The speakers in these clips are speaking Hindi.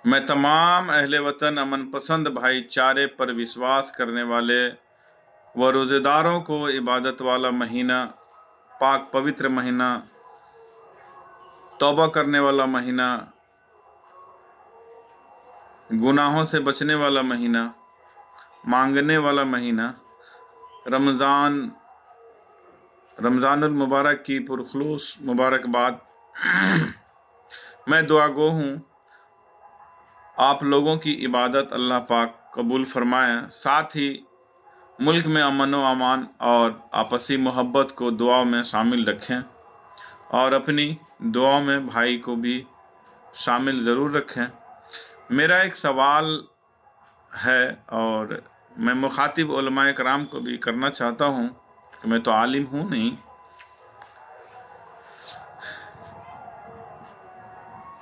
मैं तमाम अहले वतन अमन पसंद भाईचारे पर विश्वास करने वाले व रोज़ेदारों को इबादत वाला महीना, पाक पवित्र महीना, तौबा करने वाला महीना, गुनाहों से बचने वाला महीना, मांगने वाला महीना, रमज़ानुल मुबारक की पुरखुलूस मुबारकबाद। मैं दुआ गो हूँ आप लोगों की इबादत अल्लाह पाक कबूल फरमाए, साथ ही मुल्क में अमन व अमान और आपसी मोहब्बत को दुआ में शामिल रखें और अपनी दुआ में भाई को भी शामिल ज़रूर रखें। मेरा एक सवाल है और मैं मुखातिब उलमाए कराम को भी करना चाहता हूँ कि मैं तो आलिम हूँ नहीं,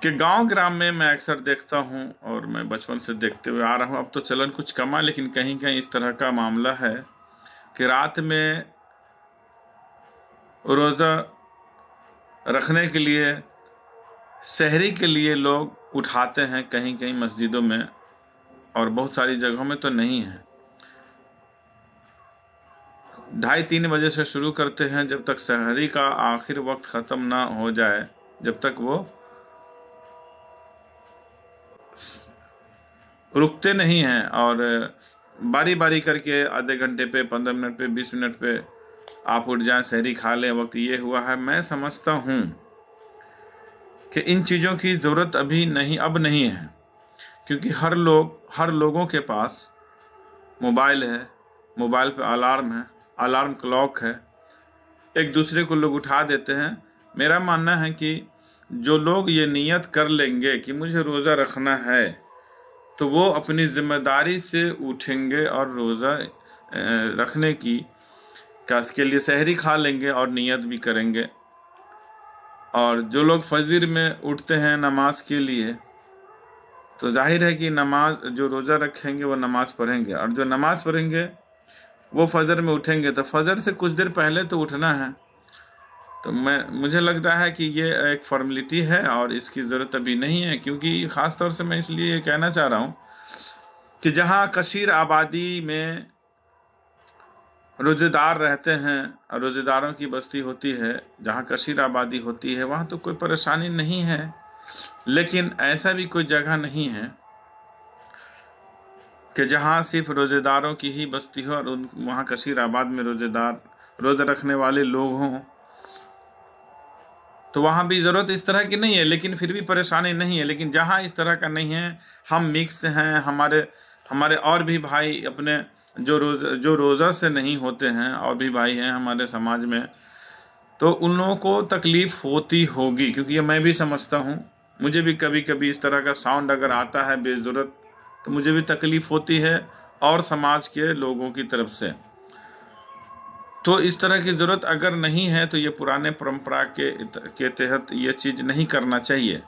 कि गांव ग्राम में मैं अक्सर देखता हूं और मैं बचपन से देखते हुए आ रहा हूं, अब तो चलन कुछ कमा, लेकिन कहीं कहीं इस तरह का मामला है कि रात में रोज़ा रखने के लिए, सहरी के लिए लोग उठाते हैं कहीं कहीं मस्जिदों में, और बहुत सारी जगहों में तो नहीं है। 2:30-3 बजे से शुरू करते हैं, जब तक सहरी का आखिर वक्त ख़त्म ना हो जाए, जब तक वो रुकते नहीं हैं। और बारी बारी करके आधे घंटे पे, 15 मिनट पे, 20 मिनट पे आप उठ जाएं, सहरी खा लें, वक्त ये हुआ है। मैं समझता हूँ कि इन चीज़ों की ज़रूरत अब नहीं है, क्योंकि हर लोगों के पास मोबाइल है, मोबाइल पे अलार्म है, अलार्म क्लॉक है, एक दूसरे को लोग उठा देते हैं। मेरा मानना है कि जो लोग ये नियत कर लेंगे कि मुझे रोज़ा रखना है, तो वो अपनी ज़िम्मेदारी से उठेंगे और रोज़ा रखने की के लिए सहरी खा लेंगे और नियत भी करेंगे। और जो लोग फजर में उठते हैं नमाज के लिए, तो जाहिर है कि जो रोज़ा रखेंगे वो नमाज पढ़ेंगे, और जो नमाज पढ़ेंगे वो फजर में उठेंगे, तो फजर से कुछ देर पहले तो उठना है। तो मुझे लगता है कि ये एक फॉर्मेलिटी है और इसकी ज़रूरत अभी नहीं है, क्योंकि ख़ास तौर से मैं इसलिए ये कहना चाह रहा हूँ कि जहाँ कशीर आबादी में रोज़ेदार रहते हैं और रोज़ेदारों की बस्ती होती है, जहाँ कशीर आबादी होती है, वहाँ तो कोई परेशानी नहीं है। लेकिन ऐसा भी कोई जगह नहीं है कि जहाँ सिर्फ रोज़ेदारों की ही बस्ती हो और वहाँ कशीर आबाद में रोज़ा रखने वाले लोग हों, तो वहाँ भी ज़रूरत इस तरह की नहीं है, लेकिन फिर भी परेशानी नहीं है। लेकिन जहाँ इस तरह का नहीं है, हम मिक्स हैं, हमारे और भी भाई अपने जो रोज़ा से नहीं होते हैं, और भी भाई हैं हमारे समाज में, तो उन लोगों को तकलीफ़ होती होगी, क्योंकि ये मैं भी समझता हूँ। मुझे भी कभी कभी इस तरह का साउंड अगर आता है बेज़रूरत, तो मुझे भी तकलीफ़ होती है, और समाज के लोगों की तरफ से। तो इस तरह की ज़रूरत अगर नहीं है, तो ये पुराने परंपरा के तहत ये चीज़ नहीं करना चाहिए।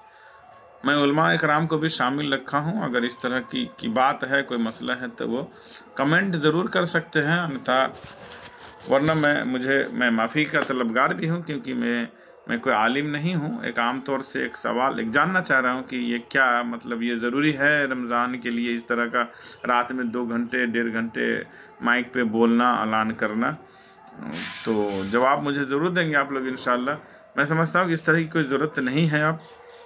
मैं उलमा इकराम को भी शामिल रखा हूँ। अगर इस तरह की बात है, कोई मसला है, तो वो कमेंट ज़रूर कर सकते हैं, अन्यथा वरना मैं माफ़ी का तलबगार भी हूँ, क्योंकि मैं कोई आलिम नहीं हूँ। एक आम तौर से एक जानना चाह रहा हूँ कि ये क्या मतलब, ये ज़रूरी है रमज़ान के लिए इस तरह का रात में 2 घंटे 1.5 घंटे माइक पे बोलना, ऐलान करना? तो जवाब मुझे ज़रूर देंगे आप लोग इंशाअल्लाह। मैं समझता हूँ कि इस तरह की कोई ज़रूरत नहीं है। आप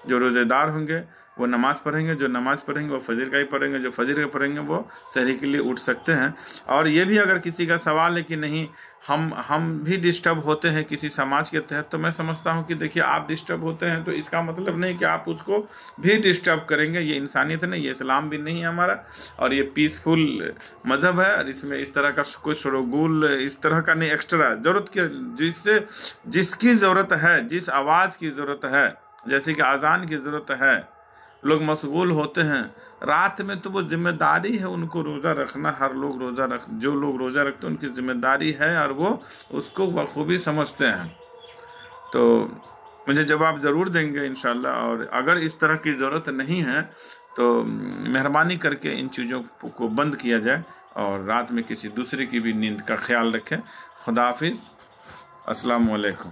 जो रोज़ेदार होंगे वो नमाज़ पढ़ेंगे, जो नमाज़ पढ़ेंगे वो फजर का ही पढ़ेंगे, जो फजर का पढ़ेंगे वो सहरी के लिए उठ सकते हैं। और ये भी अगर किसी का सवाल है कि नहीं हम भी डिस्टर्ब होते हैं किसी समाज के तहत, तो मैं समझता हूँ कि देखिए, आप डिस्टर्ब होते हैं तो इसका मतलब नहीं कि आप उसको भी डिस्टर्ब करेंगे। ये इंसानियत नहीं, ये इस्लाम भी नहीं है हमारा, और ये पीसफुल मज़हब है। और इसमें इस तरह का कोई शोरगुल इस तरह का नहीं, एक्स्ट्रा ज़रूरत के जिसकी ज़रूरत है, जिस आवाज़ की ज़रूरत है, जैसे कि अजान की ज़रूरत है, लोग मशगूल होते हैं रात में, तो वो जिम्मेदारी है उनको रोज़ा रखना। जो लोग रोज़ा रखते हैं उनकी जिम्मेदारी है, और वो उसको बखूबी समझते हैं। तो मुझे जवाब ज़रूर देंगे इंशाल्लाह। और अगर इस तरह की ज़रूरत नहीं है, तो मेहरबानी करके इन चीज़ों को बंद किया जाए, और रात में किसी दूसरे की भी नींद का ख्याल रखें। खुदा हाफिज़। अस्सलामु अलैकुम।